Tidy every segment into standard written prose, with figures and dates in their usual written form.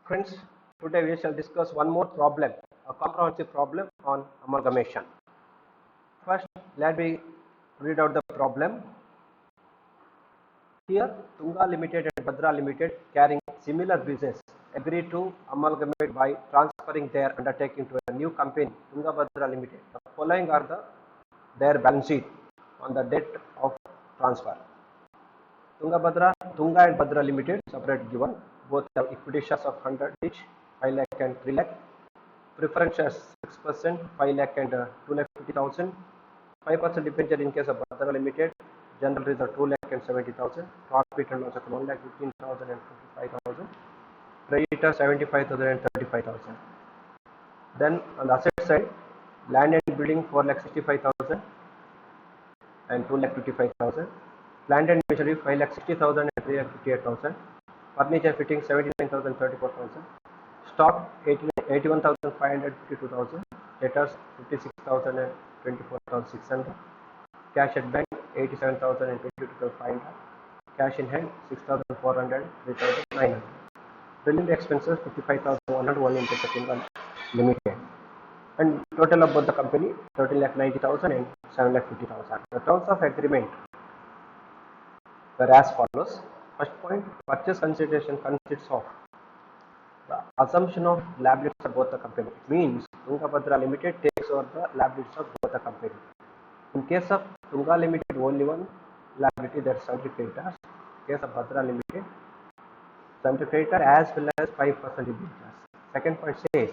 Friends, today we shall discuss one more problem, a comprehensive problem on amalgamation. First, let me read out the problem. Here, Tunga Limited and Bhadra Limited, carrying similar business, agree to amalgamate by transferring their undertaking to a new company, Tunga Bhadra Limited. The following are their balance sheet on the date of transfer. Tunga and Bhadra Limited, separate given. Both have equity shares of 100 each, 5 lakh and 3 lakh. Preference shares 6%, 5 lakh and 2 lakh 50,000. 5% debenture in case of Bhadra Limited. General reserve 2 lakh and 70,000. Profit and loss of 1 lakh 15,000 and 55,000. Creditor 75,000 and 35,000. Then on the asset side, land and building 4 lakh 65,000 and 2 lakh 55,000. Plant and machinery 5 lakh 60,000 and 3 lakh 58,000. Furniture fitting 79,000 34,000. Stock 81,500 52,000. Debtors 56,000 and 24,600. Cash at bank 87,000 and 22,500. Cash in hand 6,400 3,900. Building expenses 55,100 only in Tunga Limited. And total of both the company 13,90,000 and 7,50,000. The terms of agreement were as follows. First point, purchase consideration consists of the assumption of liabilities of both the company. It means Tunga Bhadra Limited takes over the liabilities of both the company. In case of Tunga Limited, only one liability, that is sundry creditors. In case of Bhadra Limited, sundry creditor as well as 5% debentures. Second point says,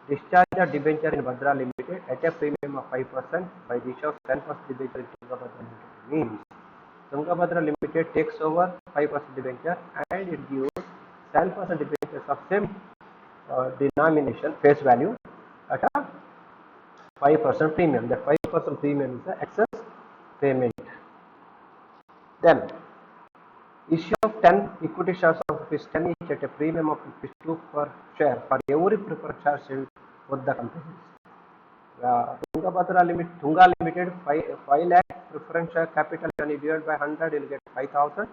discharge of debenture in Bhadra Limited at a premium of 5% by the issue of 10% debenture in Tunga Bhadra Limited. Means Tunga Bhadra Limited takes over 5% debenture and it gives 10% debentures of same denomination, face value at a 5% premium. That 5% premium is the excess payment. Then issue of 10 equity shares of rupees 10 each at a premium of rupees 2 per share for every preferred share in both the companies. Tunga Limited 5 lakh preference share capital, when you divide by 100 you will get 5,000.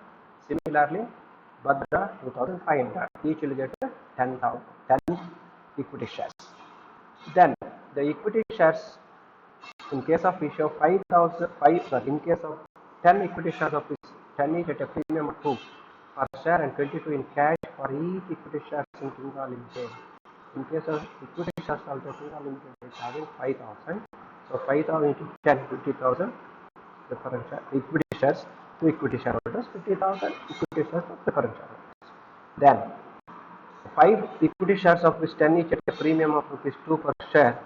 Similarly, Bhadra 2,500, each will get 10 equity shares. Then the equity shares, in case of issue of in case of 10 equity shares of 10 each at a premium of 2 per share and 22 in cash for each equity shares in Tunga Limited. In case of equity shares also, Tunga Limited is having 5,000. So 5,000 into 10, 50,000 preference share, equity shares to equity shareholders, 50,000 equity shares for preference shareholders. Then 5 equity shares of which 10 each at a premium of rupees 2 per share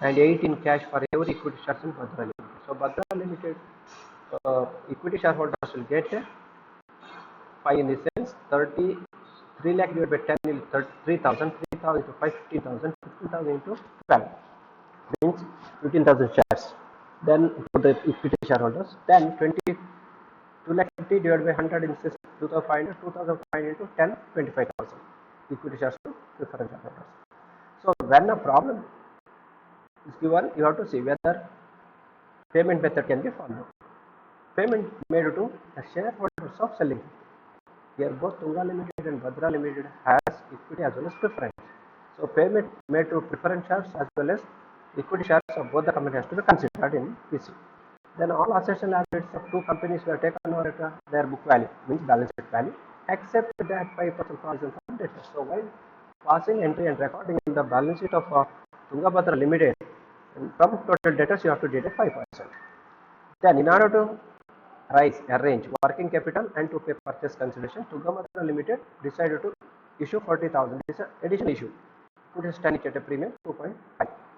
and 8 in cash for every equity shares in Bhadra Limited. So Bhadra Limited equity shareholders will get 5 in the sense 3 lakh divided by 10 is 3,000, 3,000 into 5, 15,000, 15,000 into 12 means 15,000 shares. Then for the equity shareholders, then 2 lakh 50 divided by 100 is 2,500, 2,500 into 10, 25,000 equity shares to preference shareholders. So when a problem is given, you have to see whether payment method can be followed. Payment made to the shareholders of selling. Here both Tunga Limited and Bhadra Limited has equity as well as preference. So payment made to preference shares as well as equity shares of both the companies has to be considered in PC. Then all assets and liabilities of two companies were taken over at their book value, means balance sheet value, except that 5% provision for debtors. So while passing entry and recording in the balance sheet of Tunga Bhadra Limited, from total debtors you have to deduct 5%. Then in order to arrange working capital and to pay purchase consideration, Tunga Bhadra Limited decided to issue 40,000. This is an additional issue. Put a stand at a premium 2.5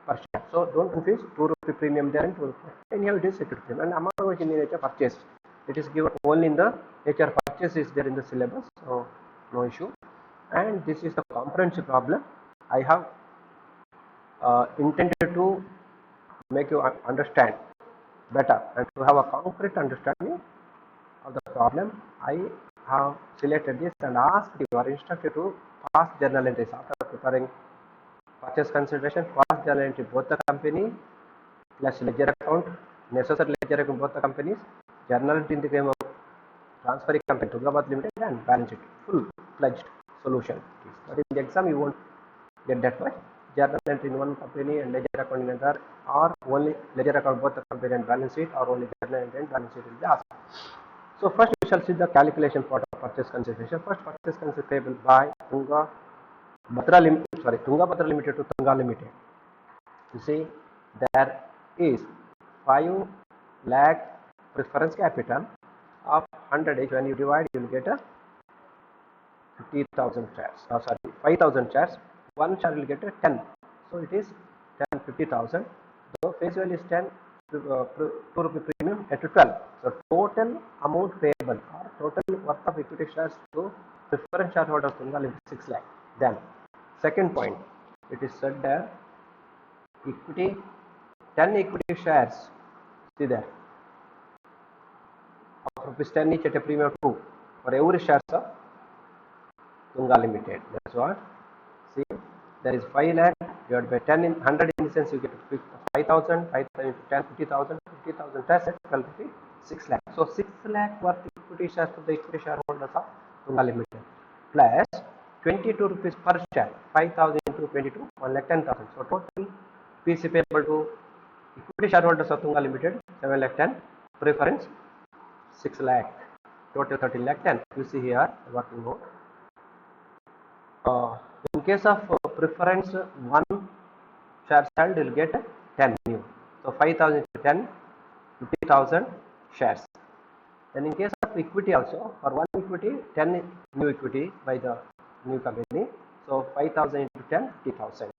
per share. So don't confuse 2 rupee premium there and 2 rupee. Anyhow, it is equity premium. And amount in nature purchase. It is given only in the nature purchase is there in the syllabus. So no issue. And this is the comprehensive problem. I have intended to make you understand better and to have a concrete understanding of the problem. I have selected this and asked you are instructed to pass journal entries after preparing purchase consideration, pass journal entry both the company plus ledger account, necessary ledger account both the companies, journal entry in the case of transferring company Tunga Bhadra Limited and balance sheet, full-fledged solution. but in the exam you won't get that much. Journal entry in one company and ledger account in another, or only ledger account both the company and balance sheet, or only journal entry and balance sheet will be asked. So first we shall see the calculation part of purchase consideration. First, purchase consideration payable by Tungabhadra Limited to Tunga Limited. You see, there is 5 lakh preference capital of 100 each. When you divide, you will get a 50,000 shares. 5,000 shares. One share will get a 10. So it is 10, 50,000. So face value is 10, 2 rupee premium at 12. So total amount payable or total worth of equity shares to preference shareholders Tunga Limited 6 lakh. Then second point, it is said there equity 10 equity shares. See there of rupees 10 each at a premium of 2 for every shares of Tunga Limited. That's what. See, there is 5 lakh divided by 10 in 100 in the sense you get 5,000, 5,000 into 10, 50,000, 50,000 shares at 12 rupees, 6 lakh. So 6 lakh worth equity shares to the equity shareholders of Tunga Limited plus 22 rupees per share, 5,000 into 22, 1 lakh 10,000. So total PC payable to equity shareholders of Tunga Limited 7 lakh 10, preference 6 lakh, total 13 lakh 10. You see here working mode. In case of preference, 1 share held will get 10 new. So 5,000 to 10, 50,000 shares. Then in case of equity also, for 1 equity, 10 new equity by the new company. So 5,000 into 10, 50,000.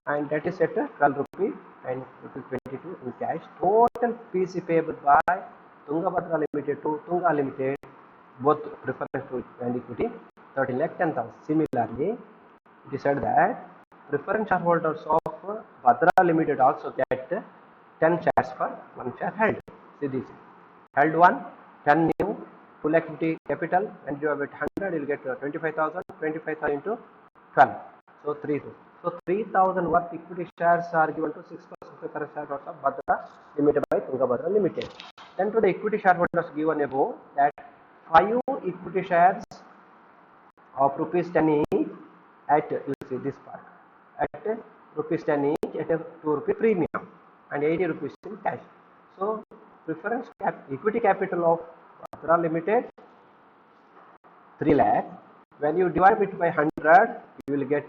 And that is at 12 rupee and rupees 22 in cash. Total PC payable by Tungabhadra Limited to Tunga Limited, both preference and equity, 13 lakh 10,000. Similarly, it is said that preference shareholders of Bhadra Limited also get 10 shares for 1 share held. See this, held 1, 10 new, 2 lakh 50 capital, and you have it 100, you will get 25,000, 25,000 into 12, so 3. So 3,000 worth equity shares are given to 6% preference shareholders of Bhadra Limited by Tungabhadra Limited. Then to the equity shareholders given above, that 5 equity shares of rupees 10 each at, you see this part, at rupees 10 each at a 2 rupee premium and 80 rupees in cash. So preference equity capital of Bhadra Limited 3 lakh. When you divide it by 100, you will get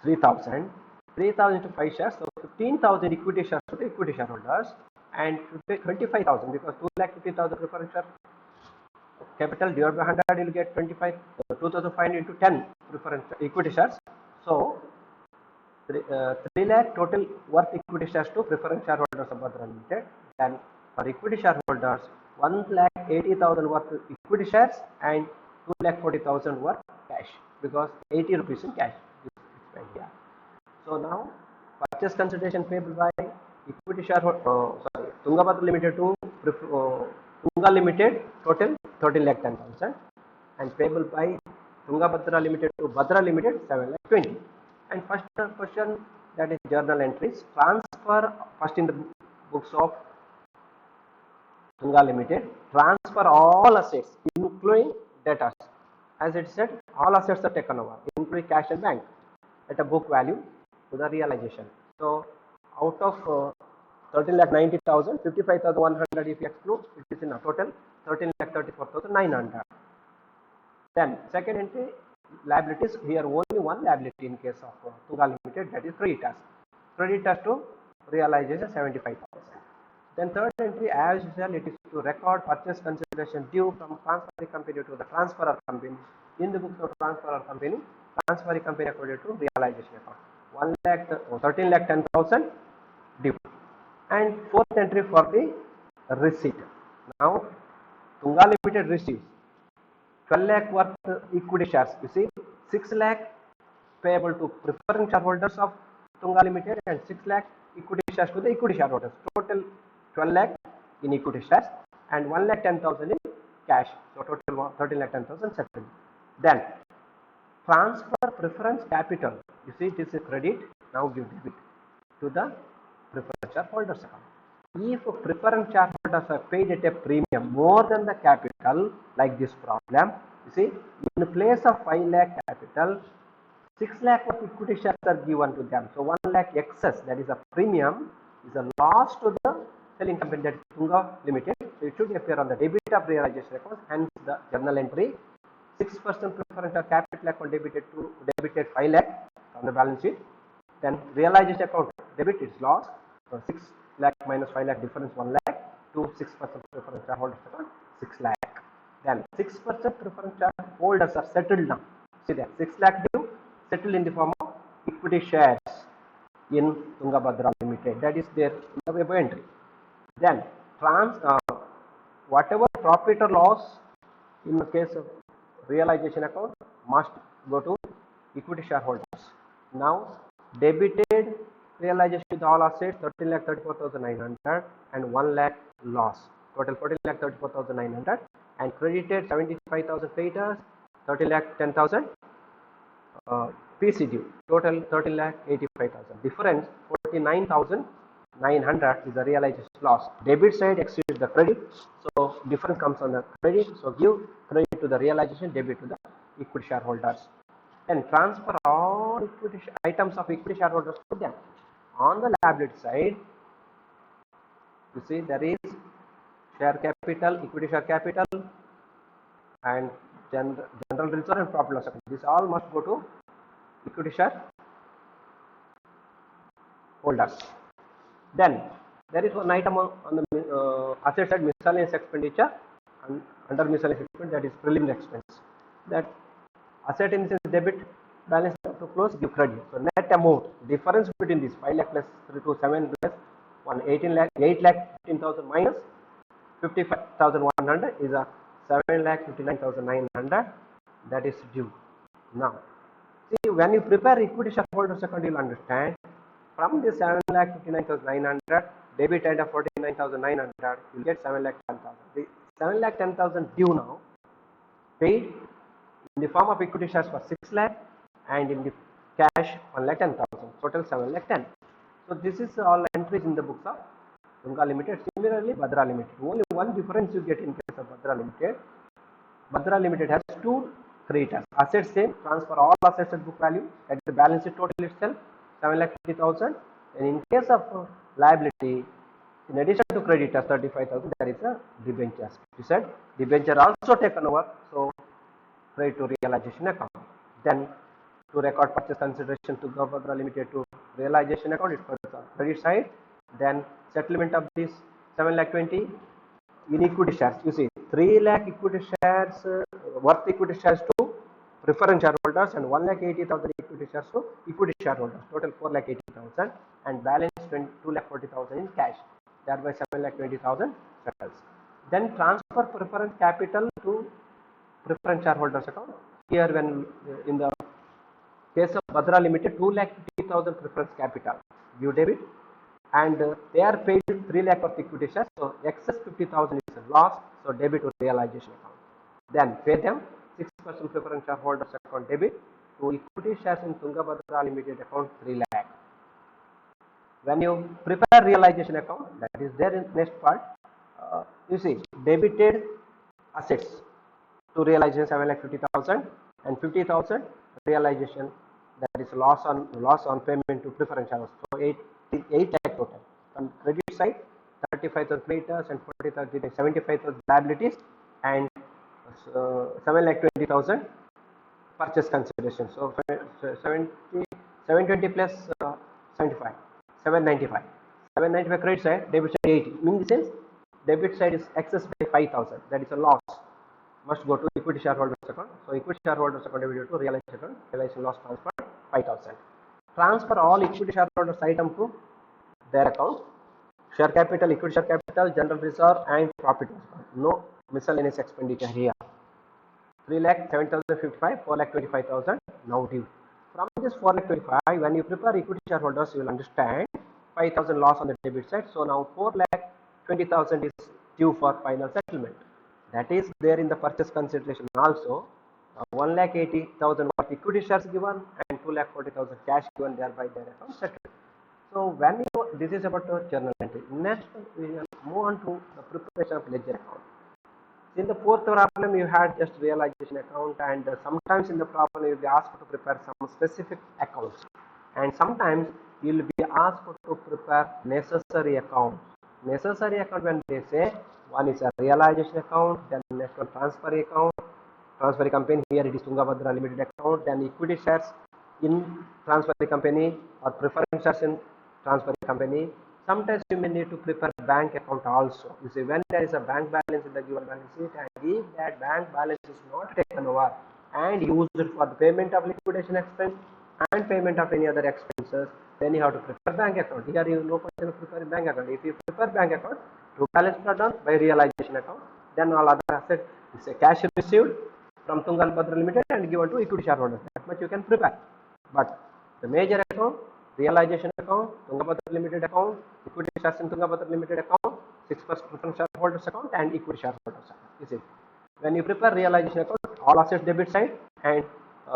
3,000. 3,000 to 5 shares, so 15,000 equity shares to the equity shareholders, and 25,000 because 2 lakh 50,000 preference share capital divided by 100, you will get 2,500 into 10 preference equity shares. So 3 lakh total worth equity shares to preference shareholders of Bhadra Limited. Then for equity shareholders, 1 lakh 80,000 worth equity shares and 2 lakh 40,000 worth cash, because 80 rupees in cash. So now purchase consideration payable by equity shareholder, Tungabhadra Limited to Tunga Limited, total 13 lakh 10,000, and payable by Tungabhadra Limited to Bhadra Limited 7 lakh 20. And first question, that is journal entries. Transfer first in the books of Tunga Limited. Transfer all assets including debtors. As it said, all assets are taken over, including cash and bank, at a book value to the realization. So out of 13 lakh 90,000, 55,100 if you exclude, it is in a total 13 lakh 34,900. Then second entry, liabilities. Here only one liability in case of Tunga Limited, that is creditors. Creditors to realization 75,000. Then third entry, as usual, it is to record purchase consideration due from transferring company to the transferor company. In the books of transferor company, transferring company according to realization account. 13 lakh 10,000 due. And fourth entry for the receipt. Now Tunga Limited receives 12 lakh worth equity shares. You see, 6 lakh payable to preference shareholders of Tunga Limited and 6 lakh equity shares to the equity shareholders. Total 12 lakh in equity shares and 1 lakh 10,000 in cash. So total 13 lakh 10,000 settled. Then transfer preference capital. You see, it is a credit. Now give debit to the preference shareholders account. If preference shareholders are paid at a premium more than the capital, like this problem, you see, in place of 5 lakh capital, 6 lakh of equity shares are given to them. So 1 lakh excess, that is a premium, is a loss to the selling company, that is Tunga Limited. So it should appear on the debit of realization account, hence the journal entry. 6% preferential capital account debited 5 lakh on the balance sheet. Then realization account debit is loss. So 6 lakh minus 5 lakh difference 1 lakh to 6% preference shareholders account 6 lakh. Then 6% preference shareholders are settled now. See that 6 lakh due settled in the form of equity shares in Tungabhadra Limited. That is their web entry. Then whatever profit or loss in the case of realization account must go to equity shareholders. Now debited realization with all assets 13,34,900 and 1 lakh loss, total 14,34,900, and credited 75,000 creditors, 30,10,000 PCD, total 13,85,000. Difference 49,900 is the realization loss. Debit side exceeds the credit, so difference comes on the credit. So give credit to the realization, debit to the equity shareholders. Then transfer all equity items of equity shareholders to them. On the liability side, you see there is share capital, equity share capital, and general reserve and profit loss account. This all must go to equity share holders. Then there is one item on the asset side, miscellaneous expenditure, and under miscellaneous expense, that is preliminary expense. That asset in the sense debit balance to close, give credit. So net amount difference between this 5 lakh plus 3 to 7 plus 1 18 lakh 8 lakh 15,000 minus 55,100 is a 7 lakh 59,900, that is due. Now see, when you prepare equity shareholders account, you will understand from this 7 lakh 59,900 debit and of 49,900, you will get 7 lakh 10,000. The 7 lakh 10,000 due now paid in the form of equity shares for 6 lakh and in the cash 1 lakh 10,000, total 7 lakh 10. So this is all entries in the books of Tunga Limited. Similarly, Bhadra Limited. Only one difference you get in case of Bhadra Limited. Bhadra Limited has two creditors. Assets same, transfer all assets at book value at the balance sheet total itself 7,50,000. And in case of liability, in addition to creditors 35,000, there is a debenture. You said debenture also taken over, so credit to realization account. Then to record purchase consideration to Bhadra Limited to realization account, it goes on credit side. Then settlement of this 7 lakh 20 in equity shares. You see 3 lakh equity shares worth equity shares to preference shareholders and 1 lakh 80,000 equity shares to equity shareholders. Total 4 lakh 80,000 and balance 2 lakh 40,000 in cash. Thereby 7 lakh 20,000 settles. Then transfer preference capital to preference shareholders account. Here, when in the case of Bhadra Limited, 2 lakh 50,000 preference capital due debit, and they are paid 3 lakh of equity shares. So excess 50,000 is a loss. So debit to realization account. Then pay them 6% preference shareholders account debit to equity shares in Tungabhadra Limited account 3 lakh. When you prepare realization account, that is there in next part. You see debited assets to realization 7 lakh 50,000 and 50,000 realization, that is loss on payment to preference shareholders. So 8 lakh total. On credit side 35,000 creditors and 40,000 75,000 liabilities and 7 lakh 20,000 purchase consideration. So 720 plus 75 795 795 credit side, debit side 80. In the sense debit side is excess by 5,000, that is a loss, must go to equity shareholders account. So equity shareholders account debited to realization account, realization loss transfer 5,000. Transfer all equity shareholders item to their account. Share capital, equity share capital, general reserve and profit. No miscellaneous expenditure here. 3 lakh 7,055, 4 lakh 25,000 now due. From this 4 lakh 25, when you prepare equity shareholders, you will understand 5,000 loss on the debit side. So now 4 lakh 20,000 is due for final settlement. That is there in the purchase consideration also. 1 lakh 80,000 worth equity shares given and 2 lakh 40,000 cash given, thereby their account settled. So when you, this is about the journal entry. Next we will move on to the preparation of ledger account. In the fourth problem, you had just realization account, and sometimes in the problem you will be asked to prepare some specific accounts, and sometimes you will be asked to prepare necessary accounts. Necessary account, when they say, one is a realization account, then next one transfer account, transfer company, here it is Tungabhadra Limited account, then equity shares in transfer company or preference shares in transfer company. Sometimes you may need to prepare bank account also. You see, when there is a bank balance in the given balance sheet, and if that bank balance is not taken over and used for the payment of liquidation expense and payment of any other expenses, then you have to prepare bank account. Here you no question of preparing bank account. If you prepare bank account, true balance not done by realization account, then all other assets is a cash received from Tungabhadra Limited and given to equity shareholders. That much you can prepare. But the major account, realization account, Tungabhadra Limited account, equity shares in Tungabhadra Limited account, 6% preference shareholders account, and equity shareholders account. You see, when you prepare realization account, all assets debit side, and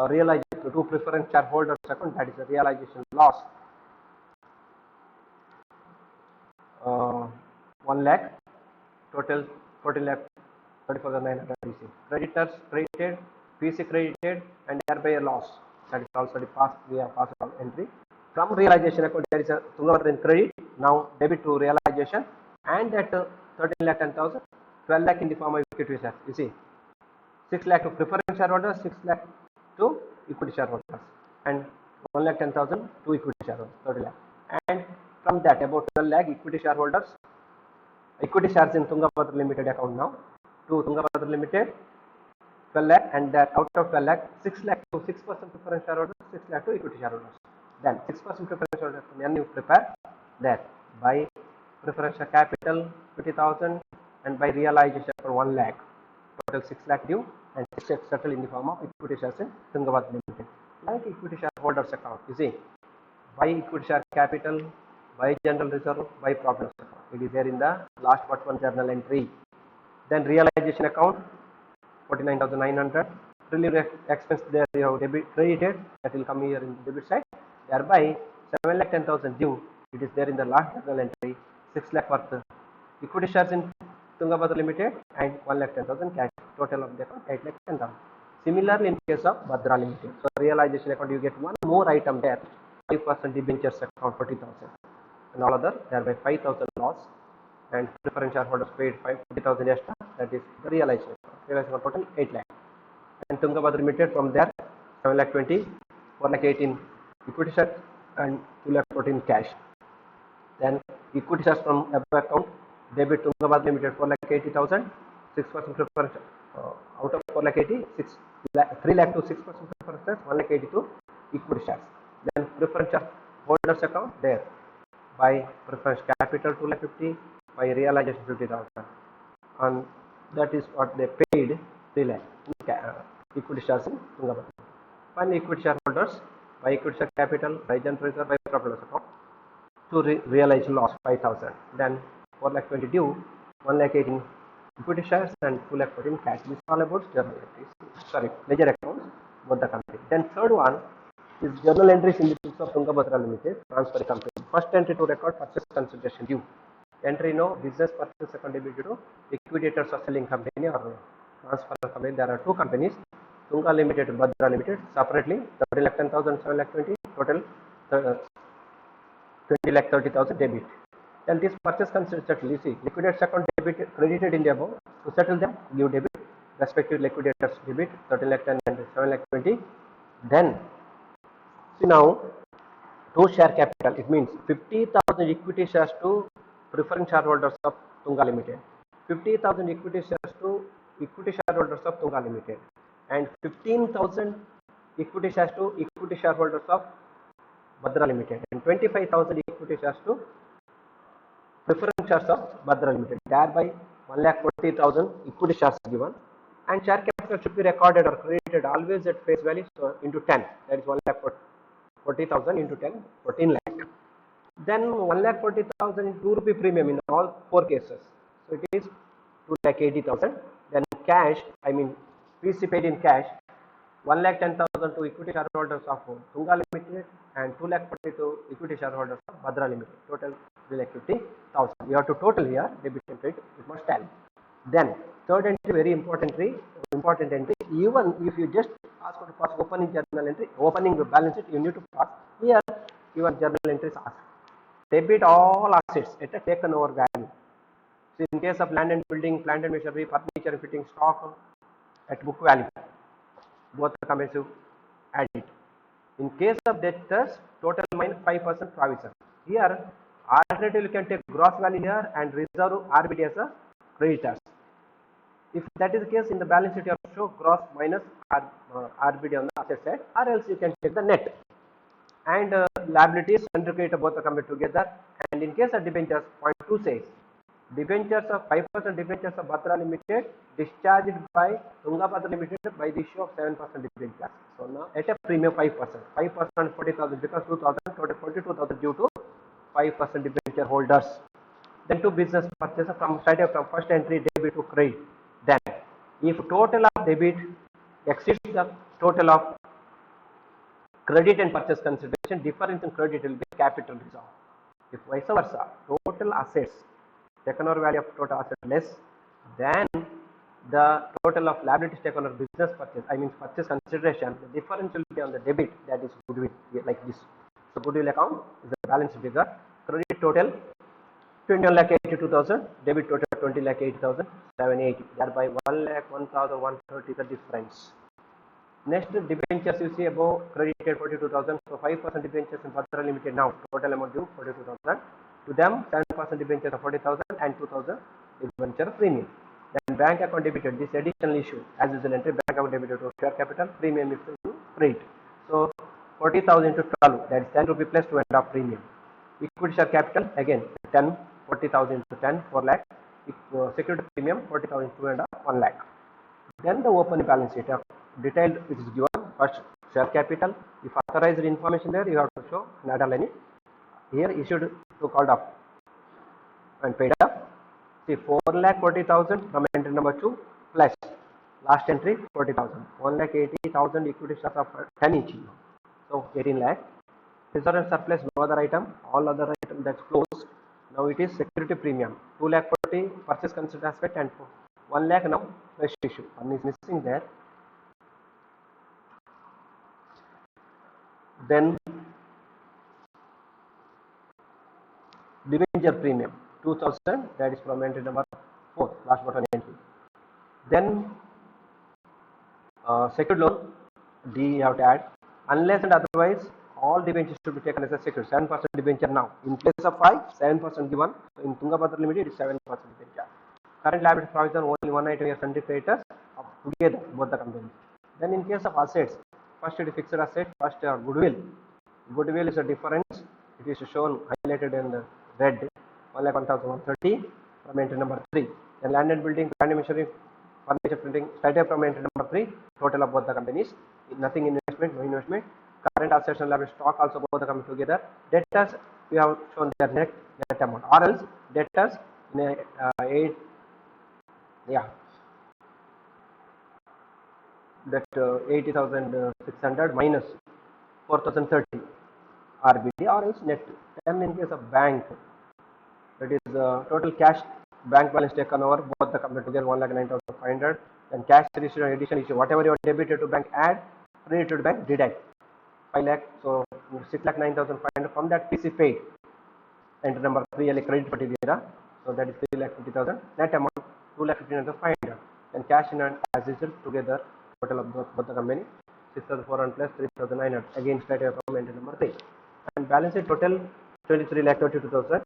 realization to preference shareholders account, that is the realization loss. 1 lakh, total 14 lakh 34,900 PC. Creditors credited, PC credited, and thereby a loss. That is also the past, we have passed on entry. From realization account, there is a Tungabhadra credit, now debit to realization, and that 13 lakh 10,000, 12 lakh in the form of equity shares. You see, 6 lakh to preference shareholders, 6 lakh to equity shareholders, and 1 lakh 10,000 to equity shareholders, 30 lakh. And from that, about 12 lakh equity shareholders, equity shares in Tungabhadra Limited account now, to Tungabhadra Limited, 12 lakh, and that out of 12 lakh, 6 lakh to 6% preference shareholders, 6 lakh to equity shareholders. Then 6% preference shareholders, then you prepare that by preferential capital 50,000 and by realization for 1 lakh, total 6 lakh due, and 6 lakh settled in the form of equity shares in Tungabhadra Limited. Like equity shareholders account, you see, by equity share capital, by general reserve, by profit account. It is there in the last but one journal entry. Then realization account 49,900. Relief expense, there you have debit credited, that will come here in the debit side. Thereby 7 lakh 10,000 due. It is there in the last journal entry. 6 lakh worth equity shares in Tungabhadra Limited and 1 lakh 10,000 cash. Total of the account 8 lakh 10,000. Similarly, in case of Bhadra Limited, so realization account, you get one more item there. 5% debentures account 40,000, and all other thereby 5,000 loss, and preference shareholders paid 50,000 extra. That is the realization account. Realization account total 8 lakh. And Tungabhadra Limited, from there 7 lakh 20, 4 lakh 18 equity shares, and 2 lakh 14 cash. Then equity shares from above account, debit Tungabhadra Limited 4 lakh 80,000, 6% preference out of 4 lakh 80, 3 lakh to 6% preference shares, 1 lakh 82 equity shares. Then preference shareholders account there by preference capital 2 lakh 50, by realization 50,000, and that is what they paid 3 lakh equity shares in Tungabhadra. Finally, equity shareholders by equity share capital, by general reserve, by profit account to realize loss 5,000. Then 4 lakh 20 due, 1 lakh 18 equity shares, and 2 lakh 14 cash. This is all about journal entries. Sorry, ledger accounts, both the company. Then third one is journal entries in the books of Tungabhadra Limited, transfer company. First entry to record purchase consideration due. Entry no business purchase account debit to liquidators of selling company or transfer company. There are two companies, Tunga Limited and Bhadra Limited, separately 30 lakh 10,000, 7 lakh 20, total 20 lakh 30,000 debit. Then this purchase consideration, you see, liquidators account debit credited in the above. To settle them, give debit, respective liquidators debit 30 lakh 10 and 7 lakh 20. Then see now, to share capital, it means 50,000 equity shares to preference shareholders of Tunga Limited, 50,000 equity shares to equity shareholders of Tunga Limited, and 15,000 equity shares to equity shareholders of Bhadra Limited, and 25,000 equity shares to preference shares of Bhadra Limited. Thereby 1,40,000 equity shares given, and share capital should be recorded or credited always at face value, so into 10, that is 1,40,000 into 10, 14 lakh. Then 1,40,000 is 2 rupee premium in all 4 cases, so it is 2,80,000. Then cash, I mean PC paid in cash, 1,10,000 to equity shareholders of Tunga Limited and 2,40,000 to equity shareholders of Bhadra Limited. Total 3,50,000. You have to total here, debit and credit, it must tally. Then Third entry, very important entry. Even if you just ask for to pass opening journal entry, opening the balance sheet, you need to pass. Here, your journal entry is asked. Debit all assets at a taken over value. So in case of land and building, plant and machinery, furniture and fitting stock at book value, both the comments you add it. In case of debtors, total minus 5% provision. Here, alternatively you can take gross value here and reserve RBD as a creditors. If that is the case, in the balance sheet you have to show gross minus RBD on the asset side, or else you can take the net. And liabilities and credit both are combined together. And in case of debentures, point 2 says debentures of 5% debentures of Batra Limited discharged by Tungabhadra Limited by the issue of 7% debentures. So now at a premium 5%, 40,000 because 2,000, total 42,000 due to 5% debenture holders. Then to business purchase from starting from first entry debit to credit. Then if total of debit exceeds the total of credit and purchase consideration, difference in credit will be capital reserve. If vice versa, total assets, taken over value of total asset less than the total of liabilities taken over business purchase, I mean purchase consideration, the difference will be on the debit, that is goodwill, like this. So goodwill account is the balance figure. Credit total 21,82,000, debit total 20,80,780, thereby 1,01,130 the difference. Next, debentures you see above credited 42,000, so 5% debentures in Batra Limited now, total amount due 42,000. To them, 7% debentures of 40,000 and 2,000 debenture premium. Then bank account debited, this additional issue, as is an entry, bank account debited to share capital, premium is to credit. So 40,000 into 12, that is 10 rupee plus 2.5 premium. Equity share capital, again 10, 40,000 into 10, 4 lakh. Security premium, 40,000 into 2.5, 1 lakh. Then the opening balance sheet, detailed which is given. First, share capital. If authorized information there, you have to show Nada Leni. Here issued to called up and paid up. See 4,40,000 from entry number 2 plus last entry 40,000. 1,80,000 equity shares of 10 each. So 18 lakh. Reserve and surplus, no other item. All other item that's closed. Now it is security premium. 2,40,000 purchase considered aspect and 1 lakh now fresh issue. One is missing there. Then debenture premium 2,000, that is from entry number 4, last button entry. Then secured loan D you have to add, unless and otherwise all debentures should be taken as a secured. 7% debenture now. In place of 5, 7% given. So in Tungabhadra Limited, it is 7% debenture. Current liability provision, only one item is sundry creditors together, both the companies. Then in case of assets, first it is fixed asset, first goodwill. Goodwill is a difference. It is shown highlighted in the red, 1,01,130 from entry number 3. Then land and building, plant and machinery, furniture printing, started from entry number 3. Total of both the companies. Nothing investment, no investment. Current assets and liability stock also both the companies together. Debtors, we have shown their net amount. Or else debtors in a that 80,600 minus 4,030 RBD or else net. Then in case of bank, that is total cash bank balance taken over, both the company together 1,09,500. Then cash received and addition issue, whatever you are debited to bank add, credited to bank deduct 5 lakh, so 6,09,500 from that PC paid. Enter number 3 ಅಲ್ಲಿ credit ಪಟ್ಟಿದ್ದೀರಾ, so that is 3,50,000. Net amount 2,15,500. And cash in hand as usual together, total of both the company 6,400 plus 3,900. Again straight away from entry number 3. And balance sheet total 23,32,000.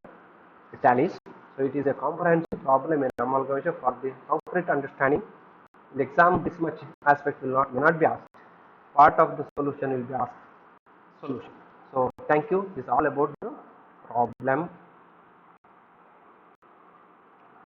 It tallies. So it is a comprehensive problem in amalgamation for the concrete understanding. In the exam, this much aspect may not be asked. Part of the solution will be asked. Solution. So thank you. This is all about the problem.